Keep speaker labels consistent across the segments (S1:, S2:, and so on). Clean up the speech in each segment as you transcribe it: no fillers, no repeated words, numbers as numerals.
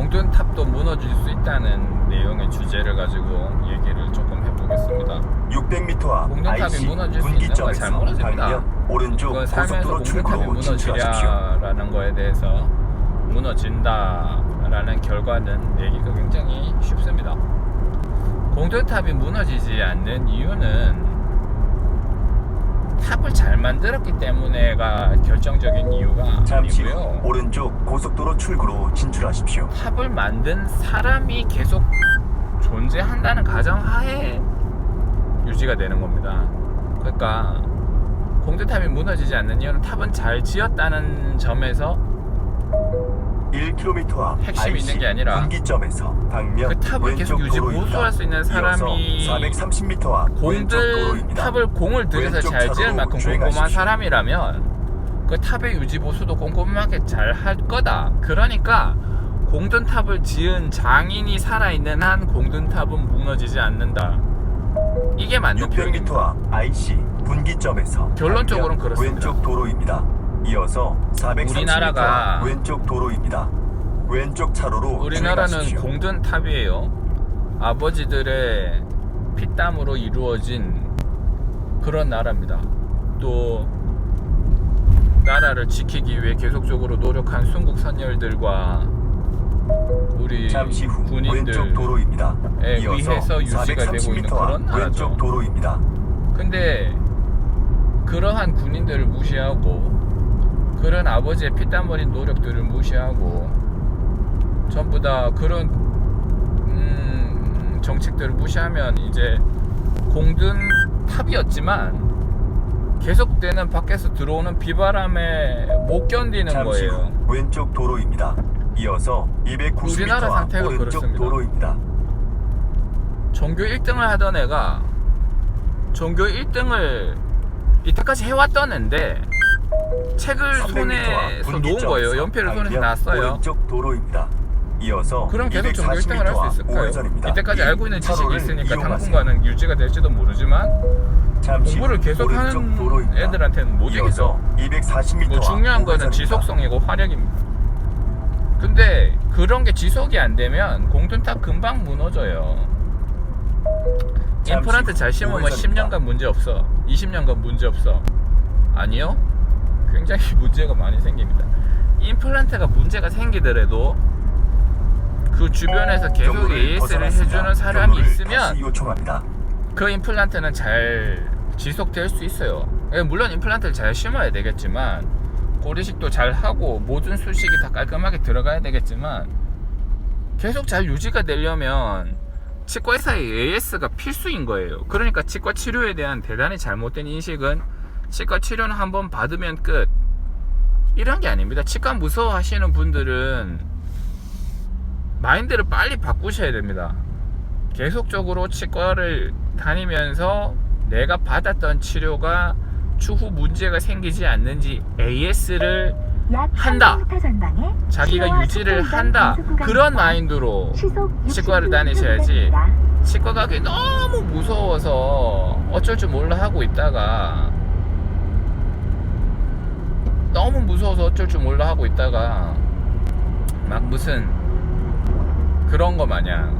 S1: 공든탑도 무너질 수 있다는 내용의 주제를 가지고 얘기를 조금 해보겠습니다.
S2: 600m 앞
S1: 공든탑이
S2: IC
S1: 무너질 수 있는 건 잘
S2: 분기점에서
S1: 무너집니다.
S2: 방면 오른쪽
S1: 그건 살면서
S2: 고속도로
S1: 공든탑이
S2: 출구로 진출하십시오.
S1: 무너지랴라는 거에 대해서 무너진다라는 결과는 내기가 굉장히 쉽습니다. 공든탑이 무너지지 않는 이유는 탑을 잘 만들었기 때문에가 결정적인 이유가
S2: 잠시 후
S1: 아니고요.
S2: 오른쪽 고속도로 출구로 진출하십시오.
S1: 탑을 만든 사람이 계속 존재한다는 가정하에 유지가 되는 겁니다. 그러니까 공든탑이 무너지지 않는 이유는 탑은 잘 지었다는 점에서
S2: 1km 앞
S1: 핵심이
S2: IC
S1: 있는 게 아니라
S2: 분기점에서 방면
S1: 그 탑을 계속
S2: 왼쪽
S1: 유지
S2: 도로입니다.
S1: 보수할 수 있는 사람이
S2: 이어서 430m 앞 왼쪽
S1: 공들
S2: 도로입니다.
S1: 탑을 공을 들여서
S2: 왼쪽
S1: 잘 지을
S2: 차로로
S1: 만큼
S2: 주행하십시오.
S1: 꼼꼼한 사람이라면 그 탑의 유지 보수도 꼼꼼하게 잘 할 거다. 그러니까 공든탑을 지은 장인이 살아있는 한 공든탑은 무너지지 않는다. 이게 맞는
S2: 600m
S1: 표현입니다.
S2: 앞 IC 분기점에서
S1: 결론적으로는
S2: 방면
S1: 그렇습니다.
S2: 왼쪽 도로입니다. 이어서 430m
S1: 우리나라가
S2: 앞 왼쪽 도로입니다. 왼쪽 차로로
S1: 우리나라는
S2: 주행하십시오.
S1: 공든탑이에요. 아버지들의 피땀으로 이루어진 그런 나라입니다. 또 나라를 지키기 위해 계속적으로 노력한 순국 선열들과 우리
S2: 잠시 후 왼쪽
S1: 군인들에
S2: 도로입니다. 이어서
S1: 의해서 유지가 되고 있는
S2: 430m 앞
S1: 그런 나라죠.
S2: 왼쪽 도로입니다.
S1: 근데 그러한 군인들을 무시하고 그런 아버지의 피땀 흘린 노력들을 무시하고 전부 다 그런 정책들을 무시하면 이제 공든탑이었지만 계속되는 밖에서 들어오는 비바람에 못 견디는
S2: 잠시
S1: 거예요.
S2: 후 왼쪽 도로입니다. 이어서 290m
S1: 우리나라
S2: 앞
S1: 상태가
S2: 오른쪽
S1: 그렇습니다.
S2: 도로입니다.
S1: 전교 1등을 하던 애가 전교 1등을 이때까지 해왔던 애인데 책을
S2: 300m 앞
S1: 손에서 놓은
S2: 분기점에서
S1: 거예요. 연필을 손에서
S2: 방면
S1: 놨어요.
S2: 오른쪽 도로입니다. 이어서
S1: 그럼 계속 전교 1등을 할 수
S2: 240m 앞
S1: 있을까요?
S2: 우회전입니다.
S1: 이때까지 알고 있는 지식이
S2: 차로를
S1: 있으니까
S2: 이용하세요.
S1: 당분간은 유지가 될지도 모르지만
S2: 잠시 후
S1: 공부를 계속하는
S2: 오른쪽 도로입니다.
S1: 애들한테는 못
S2: 이어서
S1: 이기죠.
S2: 240m
S1: 뭐
S2: 앞
S1: 중요한 거는
S2: 우회전입니다.
S1: 지속성이고 화력입니다. 근데 그런 게 지속이 안 되면 공든탑 금방 무너져요. 임플란트 잘 심으면
S2: 우회전입니다.
S1: 10년간 문제 없어. 20년간 문제 없어. 아니요? 굉장히 문제가 많이 생깁니다. 임플란트가 문제가 생기더라도 그 주변에서 계속
S2: 경로를
S1: AS를
S2: 벗어났습니다.
S1: 해주는 사람이
S2: 경로를
S1: 있으면
S2: 다시 요청합니다.
S1: 그 임플란트는 잘 지속될 수 있어요. 물론 임플란트를 잘 심어야 되겠지만 고리식도 잘 하고 모든 수식이 다 깔끔하게 들어가야 되겠지만 계속 잘 유지가 되려면 치과의사의 AS가 필수인 거예요. 그러니까 치과 치료에 대한 대단히 잘못된 인식은 치과 치료는 한번 받으면 끝 이런 게 아닙니다. 치과 무서워하시는 분들은 마인드를 빨리 바꾸셔야 됩니다. 계속적으로 치과를 다니면서 내가 받았던 치료가 추후 문제가 생기지 않는지 AS를 한다. 자기가 유지를 한다. 그런 마인드로 치과를 다니셔야지 치과 가기 너무 무서워서 어쩔 줄 몰라 하고 있다가 너무 무서워서 어쩔 줄 몰라 하고 있다가 막 무슨 그런 거 마냥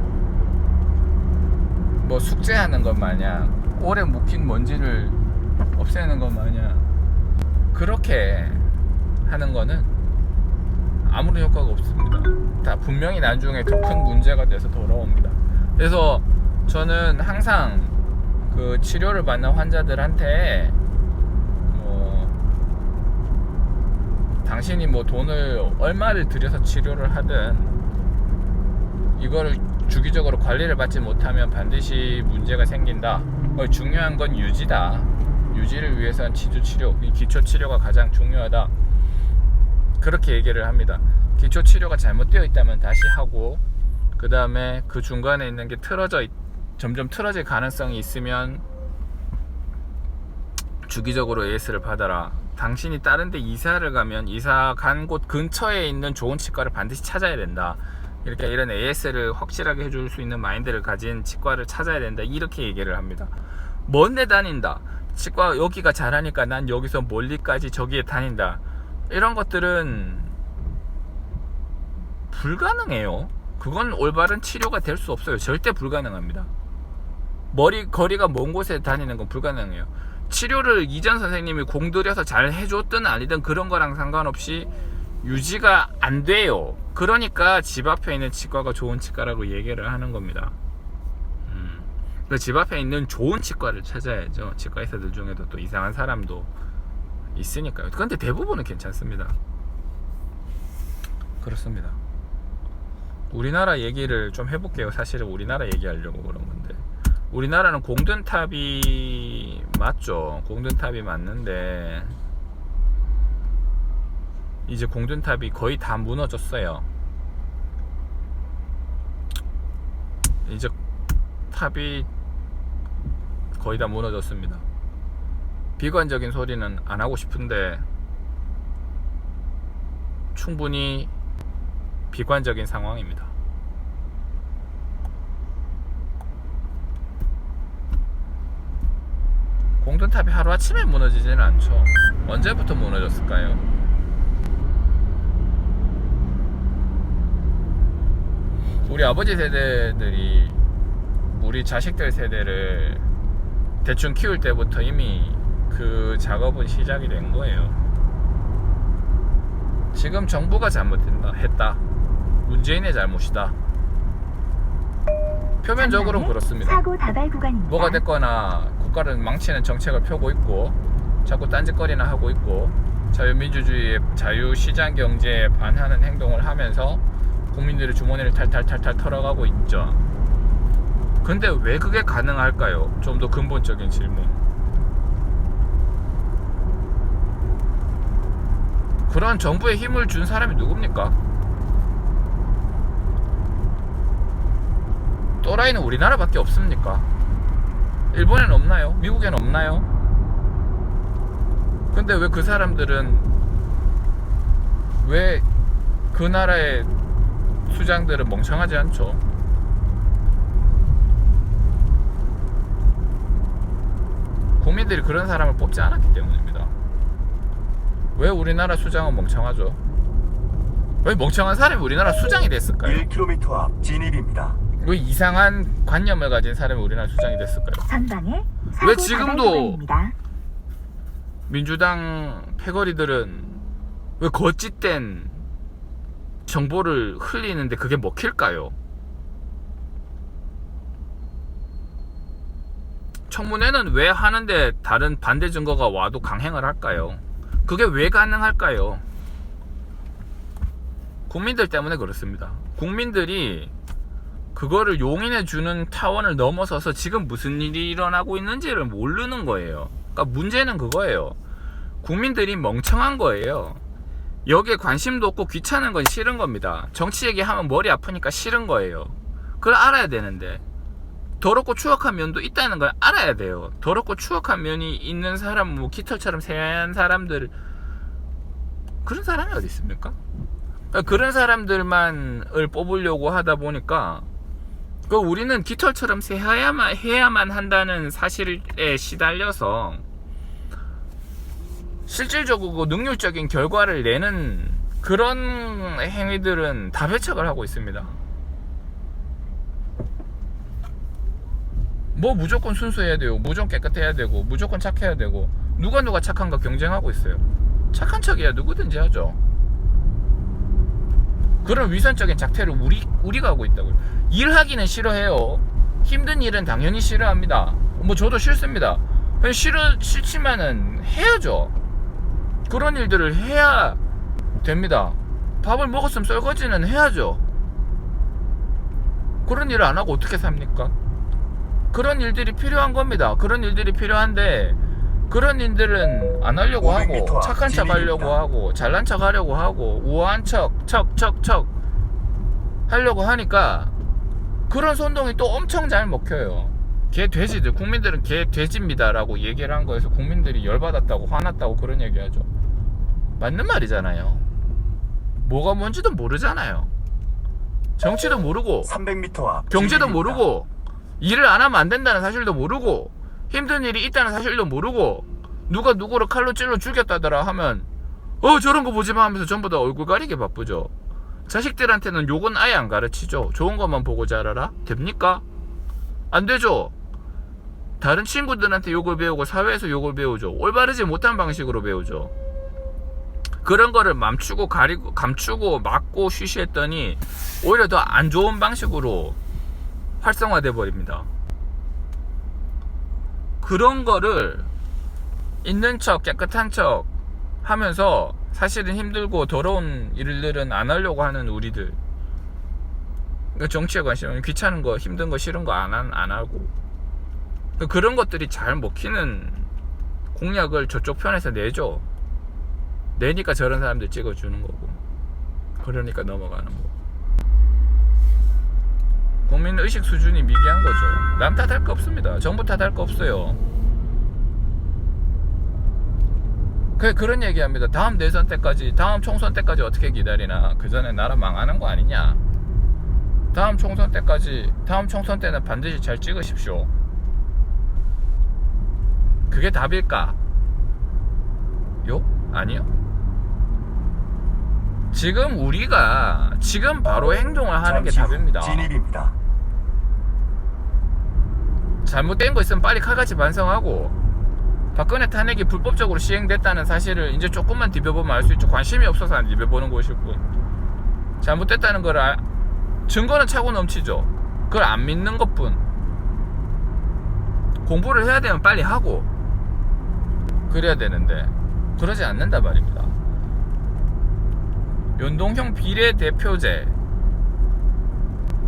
S1: 뭐 숙제하는 것 마냥 오래 묵힌 먼지를 없애는 것 마냥 그렇게 하는 거는 아무런 효과가 없습니다. 다 분명히 나중에 더 큰 문제가 돼서 돌아옵니다. 그래서 저는 항상 그 치료를 받는 환자들한테 당신이 뭐 돈을 얼마를 들여서 치료를 하든 이거를 주기적으로 관리를 받지 못하면 반드시 문제가 생긴다. 중요한 건 유지다. 유지를 위해서는 지주치료, 기초치료가 가장 중요하다. 그렇게 얘기를 합니다. 기초치료가 잘못되어 있다면 다시 하고 그 다음에 그 중간에 있는 게 점점 틀어질 가능성이 있으면 주기적으로 AS를 받아라. 당신이 다른 데 이사를 가면 이사 간 곳 근처에 있는 좋은 치과를 반드시 찾아야 된다. 이렇게 이런 AS를 확실하게 해줄 수 있는 마인드를 가진 치과를 찾아야 된다. 이렇게 얘기를 합니다. 먼데 다닌다. 치과 여기가 잘하니까 난 여기서 멀리까지 저기에 다닌다. 이런 것들은 불가능해요. 그건 올바른 치료가 될 수 없어요. 절대 불가능합니다. 거리가 먼 곳에 다니는 건 불가능해요. 치료를 이전 선생님이 공들여서 잘 해줬든 아니든 그런 거랑 상관없이 유지가 안 돼요. 그러니까 집 앞에 있는 치과가 좋은 치과라고 얘기를 하는 겁니다. 그 집 앞에 있는 좋은 치과를 찾아야죠. 치과 의사들 중에도 또 이상한 사람도 있으니까요. 근데 대부분은 괜찮습니다. 그렇습니다. 우리나라 얘기를 좀 해볼게요. 사실은 우리나라 얘기하려고 그런 건데, 우리나라는 공든탑이 맞죠. 공든탑이 맞는데 이제 공든탑이 거의 다 무너졌어요. 이제 탑이 거의 다 무너졌습니다. 비관적인 소리는 안 하고 싶은데 충분히 비관적인 상황입니다. 공든탑이 하루아침에 무너지지는 않죠. 언제부터 무너졌을까요? 우리 아버지 세대들이 우리 자식들 세대를 대충 키울 때부터 이미 그 작업은 시작이 된 거예요. 지금 정부가 잘못했다. 문재인의 잘못이다. 표면적으로는 그렇습니다.
S3: 사고 다발 구간입니다.
S1: 뭐가 됐거나 국가를 망치는 정책을 펴고 있고 자꾸 딴짓거리나 하고 있고 자유민주주의에 자유시장 경제에 반하는 행동을 하면서 국민들의 주머니를 탈탈탈탈 털어가고 있죠. 근데 왜 그게 가능할까요? 좀 더 근본적인 질문. 그런 정부에 힘을 준 사람이 누굽니까? 또라이는 우리나라밖에 없습니까? 일본에는 없나요? 미국에는 없나요? 근데 왜 그 사람들은 왜 그 나라의 수장들은 멍청하지 않죠? 국민들이 그런 사람을 뽑지 않았기 때문입니다. 왜 우리나라 수장은 멍청하죠? 왜 멍청한 사람이 우리나라 수장이 됐을까요?
S2: 1km 앞 진입입니다.
S1: 왜 이상한 관념을 가진 사람이 우리나라 수장이 됐을까요?
S3: 전방에
S1: 왜
S3: 사고
S1: 지금도
S3: 다발 구간입니다.
S1: 민주당 패거리들은 왜 거짓된 정보를 흘리는데 그게 먹힐까요? 청문회는 왜 하는데 다른 반대 증거가 와도 강행을 할까요? 그게 왜 가능할까요? 국민들 때문에 그렇습니다. 국민들이 그거를 용인해주는 타원을 넘어서서 지금 무슨 일이 일어나고 있는지를 모르는 거예요. 그러니까 문제는 그거예요. 국민들이 멍청한 거예요. 여기에 관심도 없고 귀찮은 건 싫은 겁니다. 정치 얘기하면 머리 아프니까 싫은 거예요. 그걸 알아야 되는데 더럽고 추악한 면도 있다는 걸 알아야 돼요. 더럽고 추악한 면이 있는 사람, 뭐 깃털처럼 새하얀 사람들, 그런 사람이 어디 있습니까? 그런 사람들만을 뽑으려고 하다 보니까 우리는 깃털처럼 새해야만 한다는 사실에 시달려서 실질적이고 능률적인 결과를 내는 그런 행위들은 다 배척을 하고 있습니다. 뭐 무조건 순수해야 되고 무조건 깨끗해야 되고 무조건 착해야 되고 누가 착한가 경쟁하고 있어요. 착한 척이야 누구든지 하죠. 그런 위선적인 작태를 우리가 하고 있다고요. 일하기는 싫어해요. 힘든 일은 당연히 싫어합니다. 뭐 저도 싫습니다. 싫지만은 해야죠. 그런 일들을 해야 됩니다. 밥을 먹었으면 설거지는 해야죠. 그런 일을 안 하고 어떻게 삽니까? 그런 일들이 필요한 겁니다. 그런 일들이 필요한데 그런 일들은 안 하려고 하고 착한 척 하려고 하고 잘난 척 하려고 하고 우아한 척 하려고 하니까 그런 선동이 또 엄청 잘 먹혀요. 개 돼지들, 국민들은 개 돼지입니다 라고 얘기를 한 거에서 국민들이 열받았다고 화났다고 그런 얘기하죠. 맞는 말이잖아요. 뭐가 뭔지도 모르잖아요. 정치도 모르고
S2: 300m 앞
S1: 경제도
S2: 진입입니다.
S1: 모르고 일을 안 하면 안 된다는 사실도 모르고 힘든 일이 있다는 사실도 모르고 누가 누구를 칼로 찔러 죽였다더라 하면 저런 거 보지 마 하면서 전부 다 얼굴 가리게 바쁘죠. 자식들한테는 욕은 아예 안 가르치죠. 좋은 것만 보고 자라라? 됩니까? 안 되죠. 다른 친구들한테 욕을 배우고 사회에서 욕을 배우죠. 올바르지 못한 방식으로 배우죠. 그런 거를 멈추고 가리고 감추고 막고 쉬쉬했더니 오히려 더 안 좋은 방식으로 활성화돼 버립니다. 그런 거를 있는 척 깨끗한 척 하면서 사실은 힘들고 더러운 일들은 안 하려고 하는 우리들, 그러니까 정치에 관심, 귀찮은 거 힘든 거 싫은 거 안 하고, 그런 것들이 잘 먹히는 공약을 저쪽 편에서 내죠. 내니까 저런 사람들 찍어주는 거고, 그러니까 넘어가는 거고. 국민 의식 수준이 미개한 거죠. 남 탓할 거 없습니다. 정부 탓할 거 없어요. 그런 얘기합니다. 다음 대선 때까지, 다음 총선 때까지 어떻게 기다리나. 그 전에 나라 망하는 거 아니냐. 다음 총선 때는 반드시 잘 찍으십시오. 그게 답일까? 요? 아니요. 지금 바로 행동을 하는 게 답입니다.
S2: 진입입니다.
S1: 잘못된 거 있으면 빨리 칼같이 반성하고, 박근혜 탄핵이 불법적으로 시행됐다는 사실을 이제 조금만 뒤벼보면 알 수 있죠. 관심이 없어서 안 뒤벼보는 것일 뿐. 잘못됐다는 걸 증거는 차고 넘치죠. 그걸 안 믿는 것뿐. 공부를 해야 되면 빨리 하고 그래야 되는데 그러지 않는다 말입니다. 연동형 비례대표제,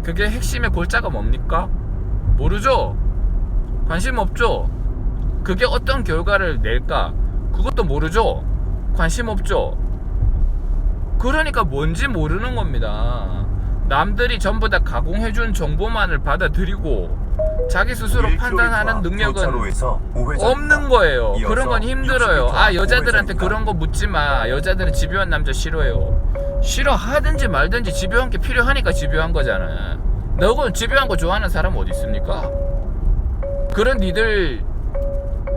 S1: 그게 핵심의 골자가 뭡니까? 모르죠? 관심 없죠? 그게 어떤 결과를 낼까? 그것도 모르죠? 관심 없죠? 그러니까 뭔지 모르는 겁니다. 남들이 전부 다 가공해준 정보만을 받아들이고 자기 스스로 판단하는 능력은 없는 거예요. 그런 건 힘들어요. 여자들한테 그런 거 묻지 마. 여자들은 집요한 남자 싫어해요. 싫어하든지 말든지 집요한 게 필요하니까 집요한 거잖아. 너는 집요한 거 좋아하는 사람 어디 있습니까? 그런 니들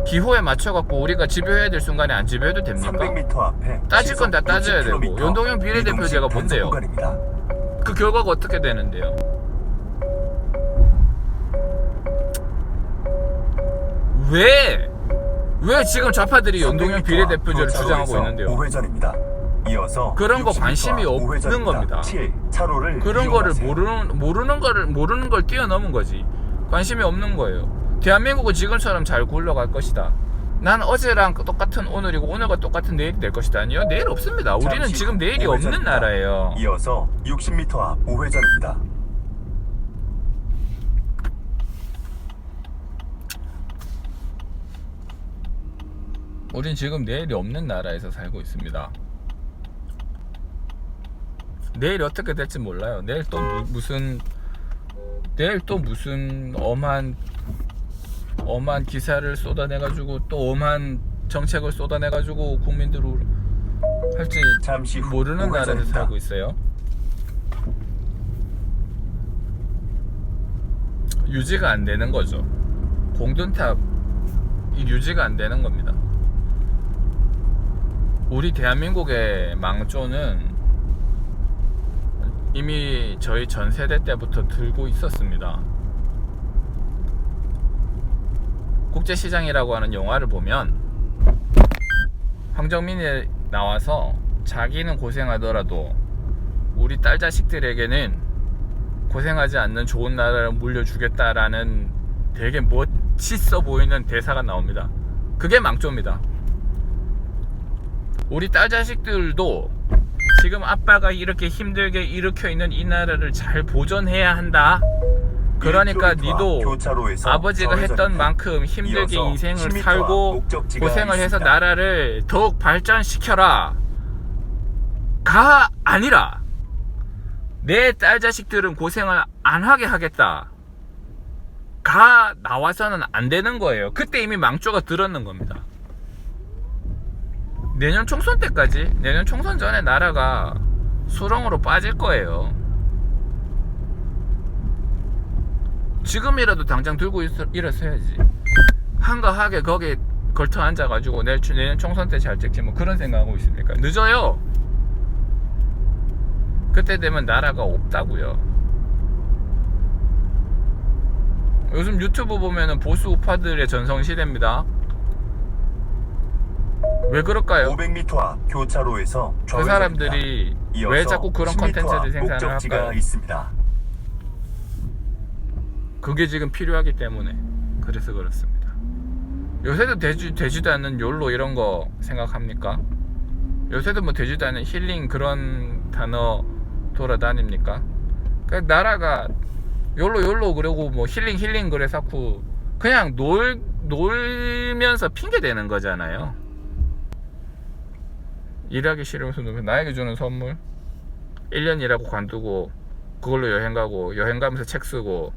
S1: 기호에 맞춰갖고 우리가 집요해야 될 순간에 안 집요해도 됩니까?
S2: 300m 앞에
S1: 따질 건 다 따져야 되고. 연동형 비례대표제가 뭔데요? 그 결과가 어떻게 되는데요? 왜 지금 좌파들이 연동형 비례대표제를 주장하고 있는데요?
S2: 우회전입니다. 이어서
S1: 그런 거 관심이 없는 겁니다. 그런 거를 모르는 걸 뛰어넘은 거지. 관심이 없는 거예요. 대한민국은 지금처럼 잘 굴러갈 것이다. 난 어제랑 똑같은 오늘이고 오늘과 똑같은 내일이 될 것이다. 아니요, 내일 없습니다. 우리는 지금 내일이 없는 나라예요.
S2: 이어서 60m 앞 우회전입니다.
S1: 우린 지금 내일이 없는 나라에서 살고 있습니다. 내일 어떻게 될지 몰라요. 내일 또 무슨 엄한 기사를 쏟아내가지고 또 엄한 정책을 쏟아내가지고 국민들을 할지 모르는 나라에서 살고 있어요. 유지가 안 되는 거죠. 공든탑이 유지가 안 되는 겁니다. 우리 대한민국의 망조는 이미 저희 전 세대 때부터 들고 있었습니다. 국제시장이라고 하는 영화를 보면 황정민이 나와서 자기는 고생하더라도 우리 딸 자식들에게는 고생하지 않는 좋은 나라를 물려주겠다라는 되게 멋있어 보이는 대사가 나옵니다. 그게 망조입니다. 우리 딸 자식들도 지금 아빠가 이렇게 힘들게 일으켜 있는 이 나라를 잘 보존해야 한다. 그러니까 니도 아버지가 했던 만큼 힘들게 인생을 살고 고생을 해서 나라를 더욱 발전시켜라. 가 아니라 내 딸 자식들은 고생을 안 하게 하겠다. 가 나와서는 안 되는 거예요. 그때 이미 망조가 들었는 겁니다. 내년 총선 전에 나라가 수렁으로 빠질 거예요. 지금이라도 당장 들고 일어서야지. 한가하게 거기에 걸터 앉아가지고 내년 총선 때 잘 찍지 뭐 그런 생각하고 있습니까? 늦어요. 그때 되면 나라가 없다고요. 요즘 유튜브 보면은 보수 우파들의 전성시대입니다. 왜 그럴까요?
S2: 500m 앞 교차로에서
S1: 그
S2: 좌회전입니다.
S1: 사람들이
S2: 이어서
S1: 왜 자꾸 그런
S2: 10m
S1: 컨텐츠를
S2: 앞
S1: 생산을
S2: 목적지가
S1: 할까요?
S2: 있습니다.
S1: 그게 지금 필요하기 때문에 그래서 그렇습니다. 요새도 되지도 않는 욜로 이런 거 생각합니까? 요새도 뭐 되지도 않는 힐링 그런 단어 돌아다닙니까? 그 나라가 욜로 그러고 뭐 힐링 그래 자꾸 그냥 놀면서 핑계 대는 거잖아요. 일하기 싫으면서 나에게 주는 선물 1년 일하고 관두고 그걸로 여행 가고 여행 가면서 책 쓰고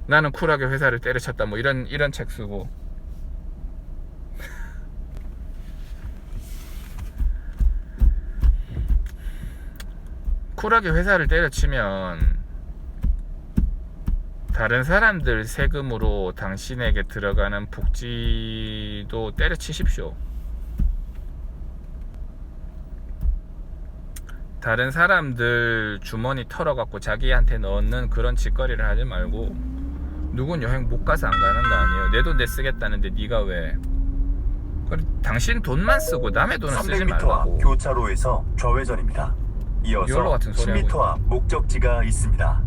S1: 나는 쿨하게 회사를 때려쳤다 뭐 이런 책 쓰고 쿨하게 회사를 때려치면 다른 사람들 세금으로 당신에게 들어가는 복지도 때려치십시오. 다른 사람들 주머니 털어갖고 자기한테 넣는 그런 짓거리를 하지 말고 누군 여행 못 가서 안 가는 거 아니에요. 내 돈 내 쓰겠다는데 네가 왜 당신 돈만 쓰고 남의 돈을 쓰지
S2: 300m 앞
S1: 말라고.
S2: 교차로에서 좌회전입니다.
S1: 욜로
S2: 이어서
S1: 같은 소리 하고
S2: 10m 앞 목적지가 있습니다.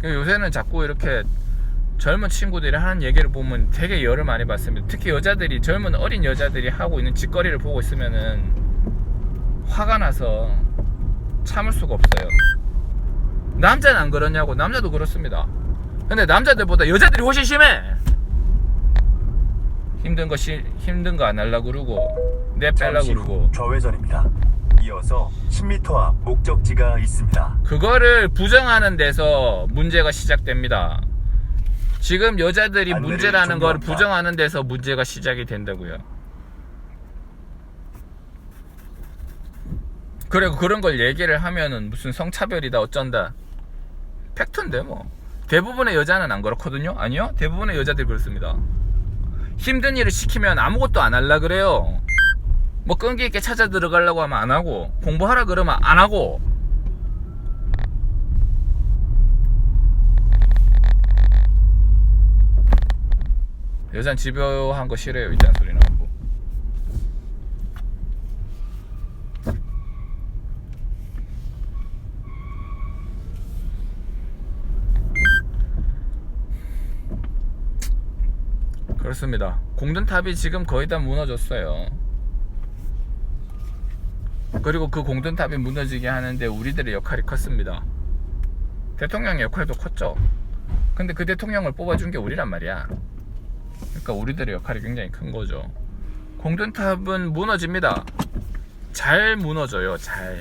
S1: 요새는 자꾸 이렇게 젊은 친구들이 하는 얘기를 보면 되게 열을 많이 받습니다. 특히 여자들이 젊은 어린 여자들이 하고 있는 짓거리를 보고 있으면은 화가 나서 참을 수가 없어요. 남자는 안 그러냐고. 남자도 그렇습니다. 근데 남자들보다 여자들이 훨씬 심해. 힘든 거 안 하려고 그러고 내 빼려고
S2: 잠시 후
S1: 그러고
S2: 좌회전입니다. 이어서 10m 앞 목적지가 있습니다.
S1: 그거를 부정하는 데서 문제가 시작됩니다. 지금 여자들이
S2: 안내를
S1: 문제라는 걸
S2: 종료합니다.
S1: 부정하는 데서 문제가 시작이 된다고요. 그리고 그런 걸 얘기를 하면은 무슨 성차별이다 어쩐다. 팩트인데 뭐. 대부분의 여자는 안 그렇거든요. 아니요, 대부분의 여자들이 그렇습니다. 힘든 일을 시키면 아무것도 안 하려 그래요. 뭐 끈기 있게 찾아 들어가려고 하면 안 하고, 공부하라 그러면 안 하고. 여잔 집요한 거 싫어요. 이딴 소리 나고. 그렇습니다. 공든탑이 지금 거의 다 무너졌어요. 그리고 그 공든탑이 무너지게 하는데 우리들의 역할이 컸습니다. 대통령의 역할도 컸죠. 근데 그 대통령을 뽑아준 게 우리란 말이야. 그러니까 우리들의 역할이 굉장히 큰 거죠. 공든탑은 무너집니다. 잘 무너져요. 잘.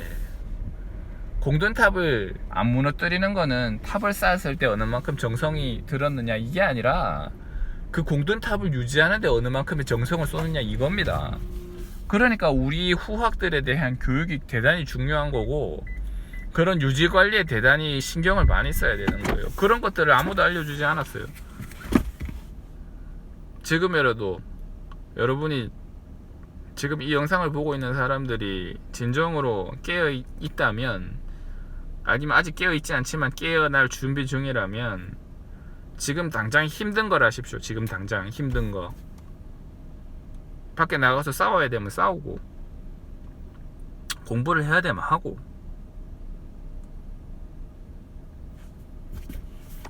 S1: 공든탑을 안 무너뜨리는 거는 탑을 쌓았을 때 어느 만큼 정성이 들었느냐 이게 아니라 그 공든탑을 유지하는데 어느 만큼의 정성을 쏟느냐 이겁니다. 그러니까 우리 후학들에 대한 교육이 대단히 중요한 거고, 그런 유지 관리에 대단히 신경을 많이 써야 되는 거예요. 그런 것들을 아무도 알려주지 않았어요. 지금이라도 여러분이 지금 이 영상을 보고 있는 사람들이 진정으로 깨어 있다면, 아니면 아직 깨어 있지 않지만 깨어날 준비 중이라면 지금 당장 힘든 걸 하십시오. 지금 당장 힘든 거. 밖에 나가서 싸워야 되면 싸우고, 공부를 해야 되면 하고,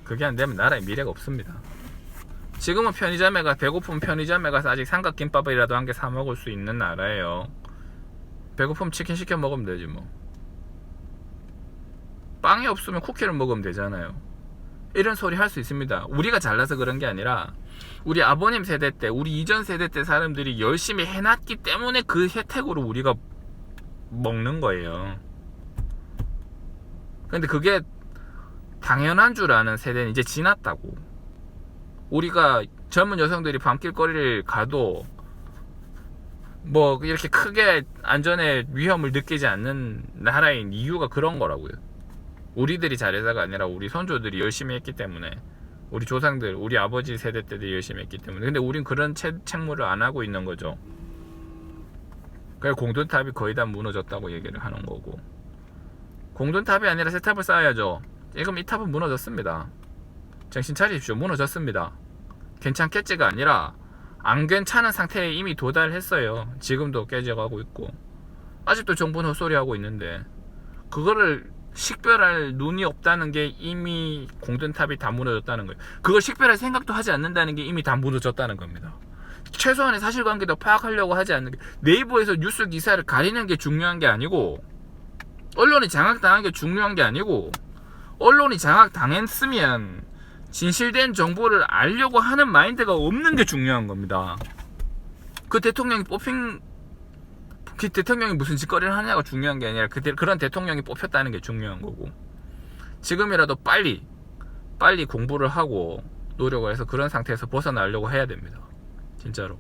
S1: 그게 안 되면 나라에 미래가 없습니다. 지금은 편의점에 가, 배고프면 편의점에 가서 아직 삼각김밥이라도 한 개 사 먹을 수 있는 나라예요. 배고프면 치킨 시켜 먹으면 되지 뭐. 빵이 없으면 쿠키를 먹으면 되잖아요. 이런 소리 할 수 있습니다. 우리가 잘나서 그런 게 아니라 우리 아버님 세대 때, 우리 이전 세대 때 사람들이 열심히 해놨기 때문에 그 혜택으로 우리가 먹는 거예요. 근데 그게 당연한 줄 아는 세대는 이제 지났다고. 우리가 젊은 여성들이 밤길거리를 가도 뭐 이렇게 크게 안전에 위험을 느끼지 않는 나라인 이유가 그런 거라고요. 우리들이 잘해서가 아니라 우리 선조들이 열심히 했기 때문에, 우리 조상들, 우리 아버지 세대 때도 열심히 했기 때문에. 근데 우린 그런 책무를 안 하고 있는 거죠. 그래서 공든탑이 거의 다 무너졌다고 얘기를 하는 거고, 공든탑이 아니라 새 탑을 쌓아야죠. 지금 이 탑은 무너졌습니다. 정신 차리십시오. 무너졌습니다. 괜찮겠지가 아니라 안 괜찮은 상태에 이미 도달했어요. 지금도 깨져가고 있고 아직도 정부는 헛소리하고 있는데 그거를 식별할 눈이 없다는 게 이미 공든탑이 다 무너졌다는 거예요. 그걸 식별할 생각도 하지 않는다는 게 이미 다 무너졌다는 겁니다. 최소한의 사실관계도 파악하려고 하지 않는 게, 네이버에서 뉴스 기사를 가리는 게 중요한 게 아니고, 언론이 장악당한 게 중요한 게 아니고, 언론이 장악당했으면 진실된 정보를 알려고 하는 마인드가 없는 게 중요한 겁니다. 그 대통령이 무슨 짓거리를 하냐가 중요한 게 아니라 그런 대통령이 뽑혔다는 게 중요한 거고, 지금이라도 빨리 공부를 하고 노력을 해서 그런 상태에서 벗어나려고 해야 됩니다. 진짜로.